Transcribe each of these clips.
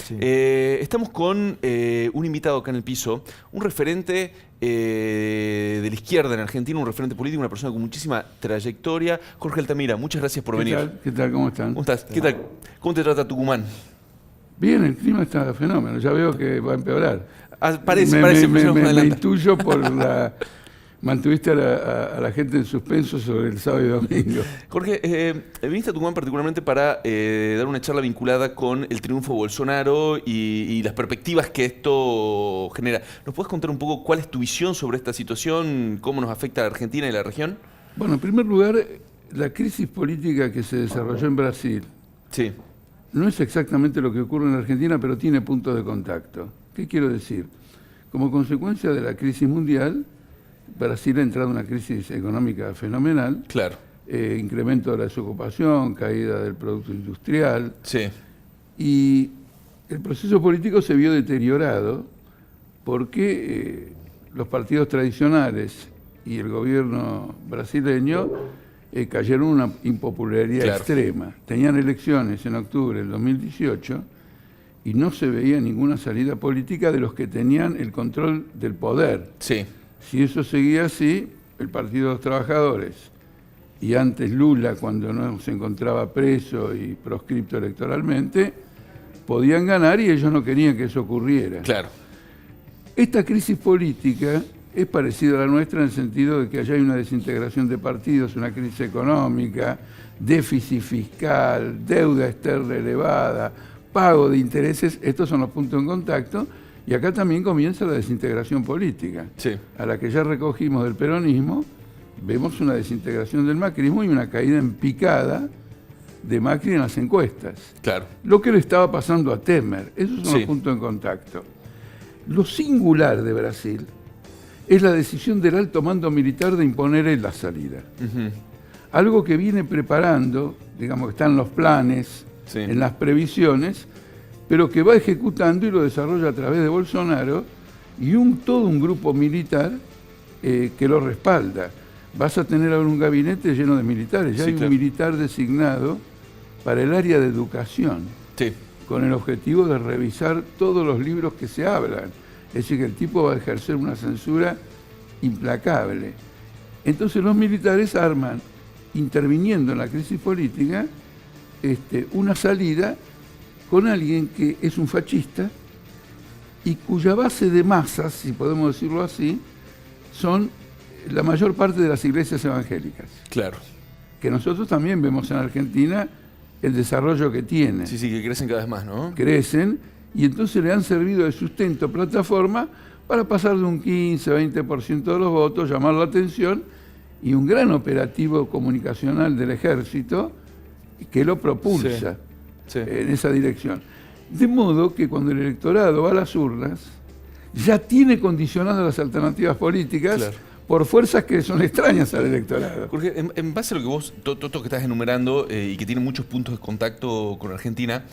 Sí. Estamos con un invitado acá en el piso, un referente de la izquierda en Argentina, un referente político, una persona con muchísima trayectoria. Jorge Altamira, muchas gracias por venir. ¿Qué tal? ¿Cómo están? ¿Cómo estás? ¿Qué tal? ¿Cómo te trata Tucumán? Bien, el clima está fenómeno. Ya veo que va a empeorar. Parece, me intuyo por la... Mantuviste a la gente en suspenso sobre el sábado y domingo. Jorge, viniste a Tucumán particularmente para dar una charla vinculada con el triunfo de Bolsonaro y las perspectivas que esto genera. ¿Nos puedes contar un poco cuál es tu visión sobre esta situación, cómo nos afecta a la Argentina y la región? Bueno, en primer lugar, la crisis política que se desarrolló en Brasil Sí. no es exactamente lo que ocurre en Argentina, pero tiene puntos de contacto. ¿Qué quiero decir? Como consecuencia de la crisis mundial, Brasil ha entrado en una crisis económica fenomenal. Claro. Incremento de la desocupación, caída del producto industrial. Sí. Y el proceso político se vio deteriorado porque los partidos tradicionales y el gobierno brasileño cayeron en una impopularidad extrema. Tenían elecciones en octubre del 2018 y no se veía ninguna salida política de los que tenían el control del poder. Sí. Si eso seguía así, el Partido de los Trabajadores y antes Lula, cuando no se encontraba preso y proscripto electoralmente, podían ganar y ellos no querían que eso ocurriera. Claro. Esta crisis política es parecida a la nuestra en el sentido de que allá hay una desintegración de partidos, una crisis económica, déficit fiscal, deuda externa elevada, pago de intereses. Estos son los puntos en contacto. Y acá también comienza la desintegración política, Sí. a la que ya recogimos del peronismo. Vemos una desintegración del macrismo y una caída en picada de Macri en las encuestas. Claro. Lo que le estaba pasando a Temer. Esos son Sí. los puntos en contacto. Lo singular de Brasil es la decisión del alto mando militar de imponer él la salida. Algo que viene preparando, digamos que está en los planes, Sí. en las previsiones, pero que va ejecutando y lo desarrolla a través de Bolsonaro y todo un grupo militar que lo respalda. Vas a tener ahora un gabinete lleno de militares. Ya Sí, hay claro. un militar designado para el área de educación, Sí. con el objetivo de revisar todos los libros que se hablan. Es decir, que el tipo va a ejercer una censura implacable. Entonces los militares arman, interviniendo en la crisis política, una salida con alguien que es un fascista y cuya base de masas, si podemos decirlo así, son la mayor parte de las iglesias evangélicas. Claro. Que nosotros también vemos en Argentina el desarrollo que tienen. Sí, que crecen cada vez más, ¿no? Crecen y entonces le han servido de sustento, plataforma, para pasar de un 15-20% de los votos, llamar la atención, y un gran operativo comunicacional del ejército que lo propulsa. Sí. Sí. En esa dirección. De modo que cuando el electorado va a las urnas, ya tiene condicionadas las alternativas políticas. Claro. Por fuerzas que son extrañas al electorado. Jorge, en base a lo que vos, todo esto que estás enumerando y que tiene muchos puntos de contacto con Argentina,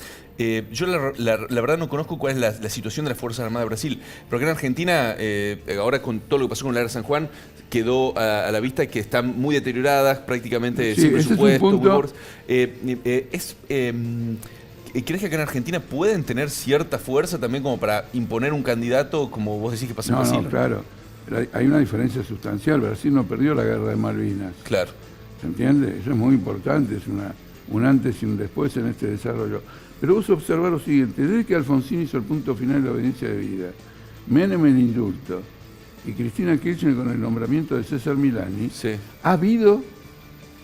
yo la verdad no conozco cuál es la situación de las Fuerzas Armadas de Brasil, pero acá en Argentina, ahora con todo lo que pasó con la guerra de San Juan, quedó a la vista que están muy deterioradas, prácticamente Sí, sin ese es un presupuesto. punto. ¿Crees que acá en Argentina pueden tener cierta fuerza también como para imponer un candidato, como vos decís que pasa en Brasil? No, claro. Hay una diferencia sustancial. Brasil no perdió la guerra de Malvinas. Claro. ¿Se entiende? Eso es muy importante, es un antes y un después en este desarrollo. Pero vos observás lo siguiente: desde que Alfonsín hizo el punto final de la obediencia de vida, Menem el indulto y Cristina Kirchner con el nombramiento de César Milani, Sí. ha habido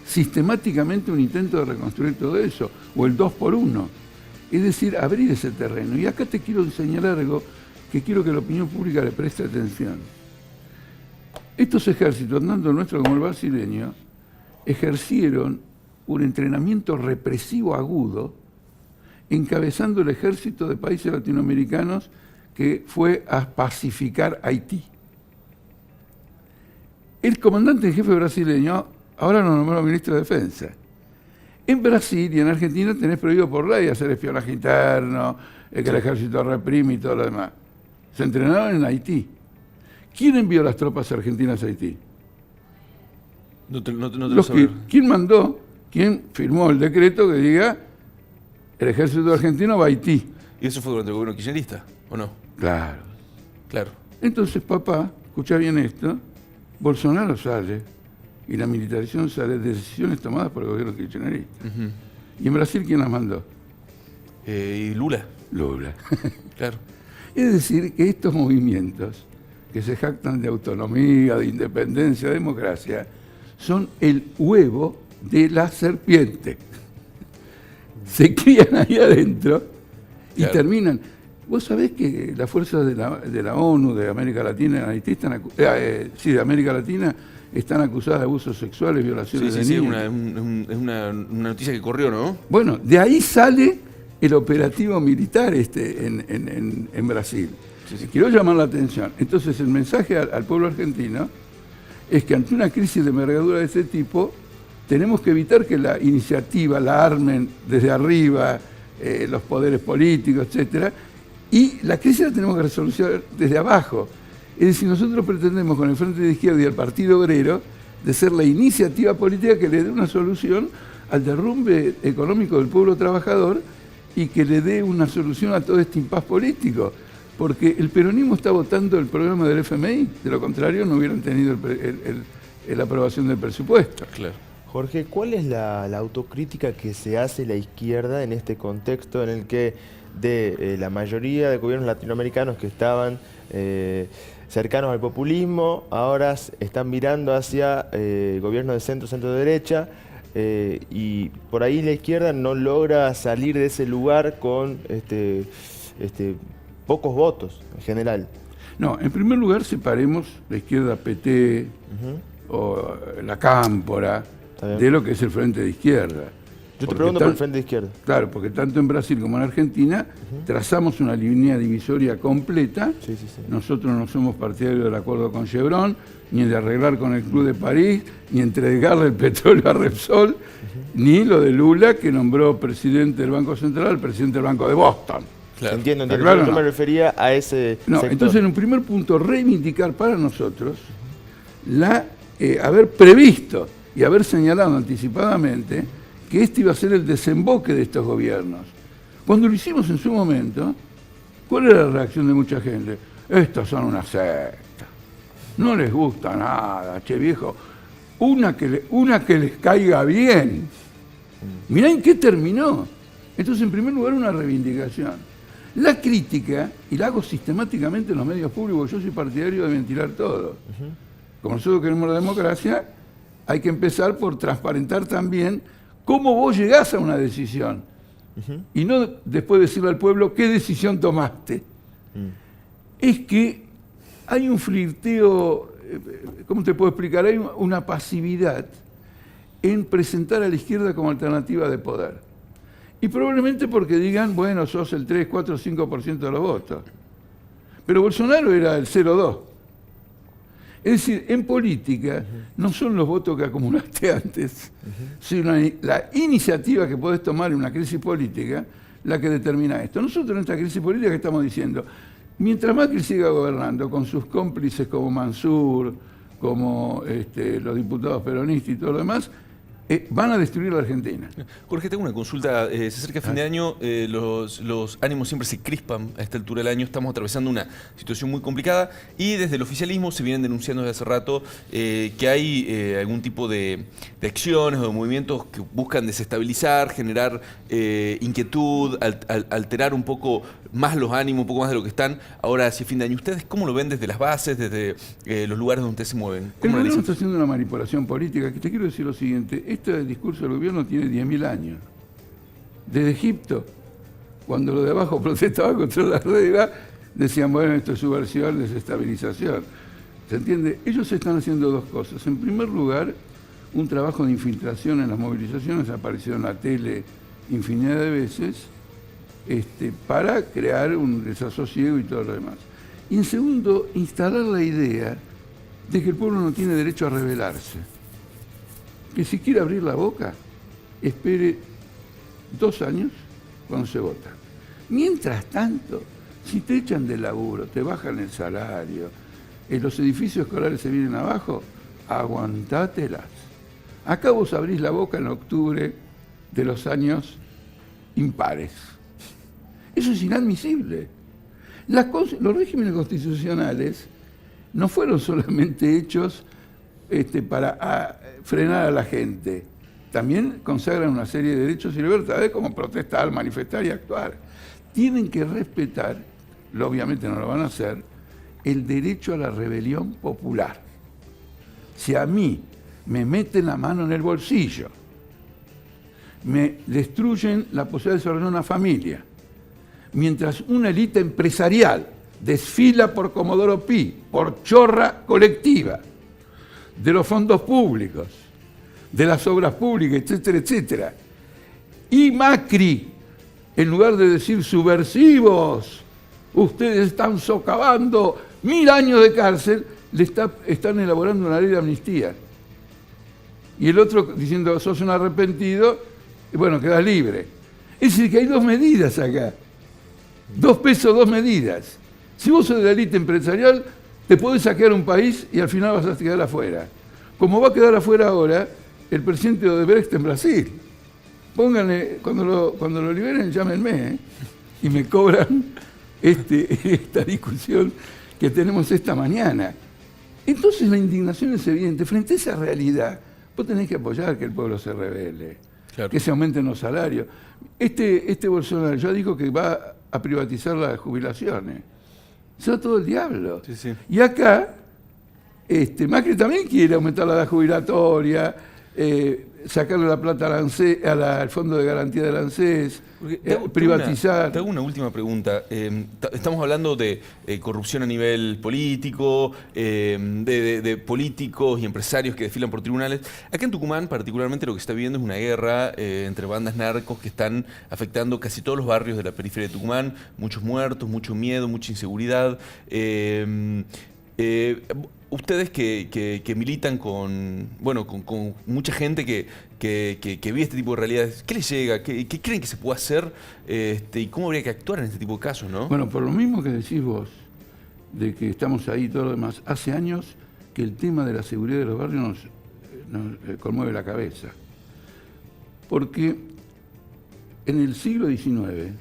sistemáticamente un intento de reconstruir todo eso, o el 2 por 1. Es decir, abrir ese terreno. Y acá te quiero señalar algo que quiero que la opinión pública le preste atención. Estos ejércitos, tanto el nuestro como el brasileño, ejercieron un entrenamiento represivo agudo, encabezando el ejército de países latinoamericanos que fue a pacificar Haití. El comandante en jefe brasileño ahora lo nombró ministro de Defensa. En Brasil y en Argentina tenés prohibido por ley hacer espionaje interno, que el ejército reprime y todo lo demás. Se entrenaron en Haití. ¿Quién envió las tropas argentinas a Haití? No te lo sabía. ¿Quién mandó? ¿Quién firmó el decreto que diga el ejército argentino va a Haití? ¿Y eso fue durante el gobierno kirchnerista, o no? Claro. Claro. Entonces, papá, escucha bien esto, Bolsonaro sale y la militarización sale de decisiones tomadas por el gobierno kirchnerista. ¿Y en Brasil quién las mandó? ¿Y Lula? Lula. Claro. Es decir, que estos movimientos que se jactan de autonomía, de independencia, de democracia, son el huevo de la serpiente. Se crían ahí adentro y claro. terminan. Vos sabés que las fuerzas de la ONU, de América Latina, de América Latina, están acusadas de abusos sexuales, violaciones de niños. Es una noticia que corrió, ¿no? Bueno, de ahí sale el operativo militar en Brasil. Quiero llamar la atención. Entonces, el mensaje al pueblo argentino es que ante una crisis de envergadura de ese tipo, tenemos que evitar que la iniciativa la armen desde arriba, los poderes políticos, etcétera, y la crisis la tenemos que resolver desde abajo. Es decir, nosotros pretendemos con el Frente de Izquierda y el Partido Obrero de ser la iniciativa política que le dé una solución al derrumbe económico del pueblo trabajador y que le dé una solución a todo este impas político. Porque el peronismo está votando el programa del FMI, de lo contrario no hubieran tenido la aprobación del presupuesto. Claro. Jorge, ¿cuál es la autocrítica que se hace la izquierda en este contexto en el que la mayoría de gobiernos latinoamericanos que estaban cercanos al populismo, ahora están mirando hacia gobiernos de centro-derecha, y por ahí la izquierda no logra salir de ese lugar con pocos votos en general? No, en primer lugar separemos la izquierda PT o la Cámpora de lo que es el Frente de Izquierda. Yo te pregunto por el Frente de Izquierda. Claro, porque tanto en Brasil como en Argentina trazamos una línea divisoria completa. Sí. Nosotros no somos partidarios del acuerdo con Chevron, ni de arreglar con el Club de París, ni entregarle el petróleo a Repsol, ni lo de Lula, que nombró presidente del Banco Central al presidente del Banco de Boston. Claro. Entiendo. Claro, yo me refería a ese sector. Entonces, en un primer punto, reivindicar para nosotros haber previsto y haber señalado anticipadamente que este iba a ser el desemboque de estos gobiernos. Cuando lo hicimos en su momento, ¿cuál era la reacción de mucha gente? Estos son una secta, no les gusta nada, che viejo, una que les caiga bien. Mirá en qué terminó. Entonces, en primer lugar, una reivindicación. La crítica, y la hago sistemáticamente en los medios públicos, yo soy partidario de ventilar todo. Como nosotros queremos la democracia, hay que empezar por transparentar también cómo vos llegás a una decisión. Y no después decirle al pueblo qué decisión tomaste. Es que hay un flirteo, ¿cómo te puedo explicar? Hay una pasividad en presentar a la izquierda como alternativa de poder. Y probablemente porque digan, bueno, sos el 3, 4, 5% de los votos. Pero Bolsonaro era el 0,2. Es decir, en política no son los votos que acumulaste antes, sino la iniciativa que podés tomar en una crisis política la que determina esto. Nosotros en esta crisis política estamos diciendo, mientras Macri siga gobernando con sus cómplices como Mansur, como los diputados peronistas y todo lo demás, van a destruir la Argentina. Jorge, tengo una consulta. Se acerca fin de año, los ánimos siempre se crispan a esta altura del año. Estamos atravesando una situación muy complicada y desde el oficialismo se vienen denunciando desde hace rato que hay algún tipo de acciones o de movimientos que buscan desestabilizar, generar inquietud, alterar un poco más los ánimos, un poco más de lo que están ahora hacia fin de año. ¿Ustedes cómo lo ven desde las bases, desde los lugares donde ustedes se mueven? El gobierno está haciendo una manipulación política, que te quiero decir lo siguiente. Este discurso del gobierno tiene 10.000 años. Desde Egipto, cuando los de abajo protestaban contra la regla, decían, bueno, esto es subversión, desestabilización. ¿Se entiende? Ellos están haciendo dos cosas. En primer lugar, un trabajo de infiltración en las movilizaciones, apareció en la tele infinidad de veces, para crear un desasosiego y todo lo demás. Y en segundo, instalar la idea de que el pueblo no tiene derecho a rebelarse. Que si quiere abrir la boca, espere 2 años cuando se vota. Mientras tanto, si te echan del laburo, te bajan el salario, los edificios escolares se vienen abajo, aguantátelas. Acá vos abrís la boca en octubre de los años impares. Eso es inadmisible. Los regímenes constitucionales no fueron solamente hechos para frenar a la gente, también consagran una serie de derechos y libertades como protestar, manifestar y actuar. Tienen que respetar, obviamente no lo van a hacer, el derecho a la rebelión popular. Si a mí me meten la mano en el bolsillo, me destruyen la posibilidad de desarrollar una familia, mientras una élite empresarial desfila por Comodoro Pi, por chorra colectiva, de los fondos públicos, de las obras públicas, etcétera, etcétera. Y Macri, en lugar de decir subversivos, ustedes están socavando 1000 años de cárcel, están elaborando una ley de amnistía. Y el otro diciendo, sos un arrepentido, y bueno, quedás libre. Es decir, que hay dos medidas acá. 2 pesos, 2 medidas. Si vos sos de la élite empresarial, te podés saquear un país y al final vas a quedar afuera. Como va a quedar afuera ahora el presidente de Odebrecht en Brasil. Pónganle, cuando lo liberen, llámenme, y me cobran esta discusión que tenemos esta mañana. Entonces la indignación es evidente. Frente a esa realidad, vos tenés que apoyar que el pueblo se rebele, claro, que se aumenten los salarios. Este Bolsonaro ya dijo que va a privatizar las jubilaciones. Se va todo el diablo. Sí, sí. Y acá, Macri también quiere aumentar la edad jubilatoria, sacarle la plata al Fondo de Garantía del ANSES, privatizar. Te hago una última pregunta. Estamos hablando de corrupción a nivel político, de políticos y empresarios que desfilan por tribunales. Acá en Tucumán, particularmente, lo que se está viviendo es una guerra entre bandas narcos que están afectando casi todos los barrios de la periferia de Tucumán. Muchos muertos, mucho miedo, mucha inseguridad. Ustedes que militan con mucha gente que vive este tipo de realidades, ¿qué les llega? ¿Qué creen que se puede hacer? ¿Y cómo habría que actuar en este tipo de casos, no? Bueno, por lo mismo que decís vos, de que estamos ahí y todo lo demás, hace años que el tema de la seguridad de los barrios nos conmueve la cabeza. Porque en el siglo XIX,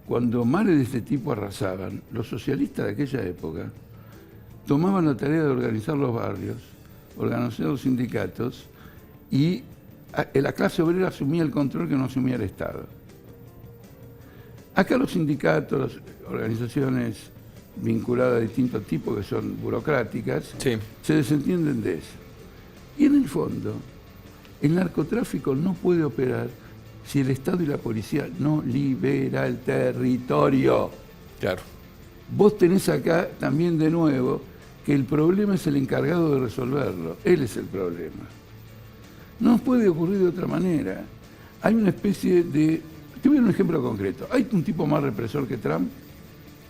cuando males de este tipo arrasaban, los socialistas de aquella época tomaban la tarea de organizar los barrios, organizar los sindicatos, y la clase obrera asumía el control que no asumía el Estado. Acá los sindicatos, las organizaciones vinculadas a distintos tipos que son burocráticas, sí, se desentienden de eso. Y en el fondo, el narcotráfico no puede operar si el Estado y la policía no libera el territorio. Claro. Vos tenés acá también de nuevo que el problema es el encargado de resolverlo. Él es el problema. No puede ocurrir de otra manera. Hay una especie de... Te voy a dar un ejemplo concreto. ¿Hay un tipo más represor que Trump?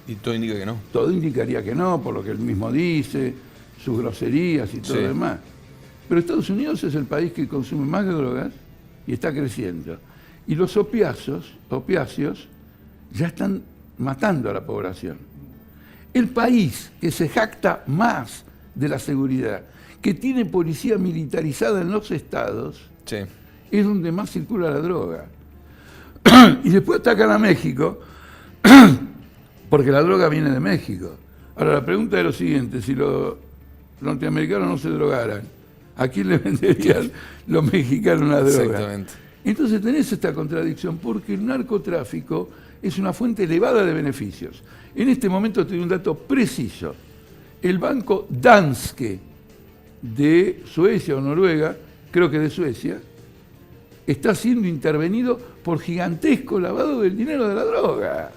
Y todo indica que no. Todo indicaría que no, por lo que él mismo dice, sus groserías y todo lo demás. Pero Estados Unidos es el país que consume más drogas y está creciendo. Y los opiáceos ya están matando a la población. El país que se jacta más de la seguridad, que tiene policía militarizada en los estados, sí, es donde más circula la droga. Y después atacan a México, porque la droga viene de México. Ahora, la pregunta es lo siguiente: si los norteamericanos no se drogaran, ¿a quién le venderían los mexicanos la droga? Exactamente. Entonces tenés esta contradicción, porque el narcotráfico es una fuente elevada de beneficios. En este momento te doy un dato preciso. El banco Danske de Suecia o Noruega, creo que de Suecia, está siendo intervenido por gigantesco lavado del dinero de la droga.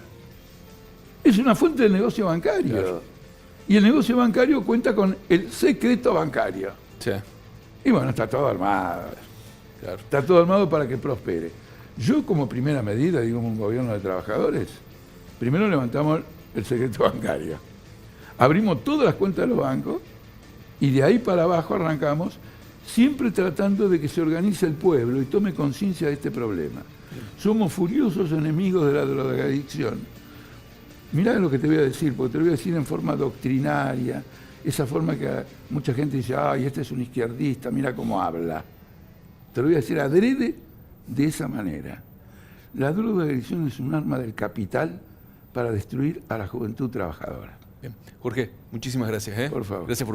Es una fuente del negocio bancario. Claro. Y el negocio bancario cuenta con el secreto bancario. Sí. Y bueno, está todo armado. Claro. Está todo armado para que prospere. Yo, como primera medida, digo, un gobierno de trabajadores, primero levantamos el secreto bancario. Abrimos todas las cuentas de los bancos y de ahí para abajo arrancamos, siempre tratando de que se organice el pueblo y tome conciencia de este problema. Somos furiosos enemigos de la drogadicción. Mirá lo que te voy a decir, porque te lo voy a decir en forma doctrinaria, esa forma que mucha gente dice, ay, este es un izquierdista, mira cómo habla. Te lo voy a decir adrede de esa manera. La drogadicción es un arma del capital para destruir a la juventud trabajadora. Bien. Jorge, muchísimas gracias. Por favor. Gracias por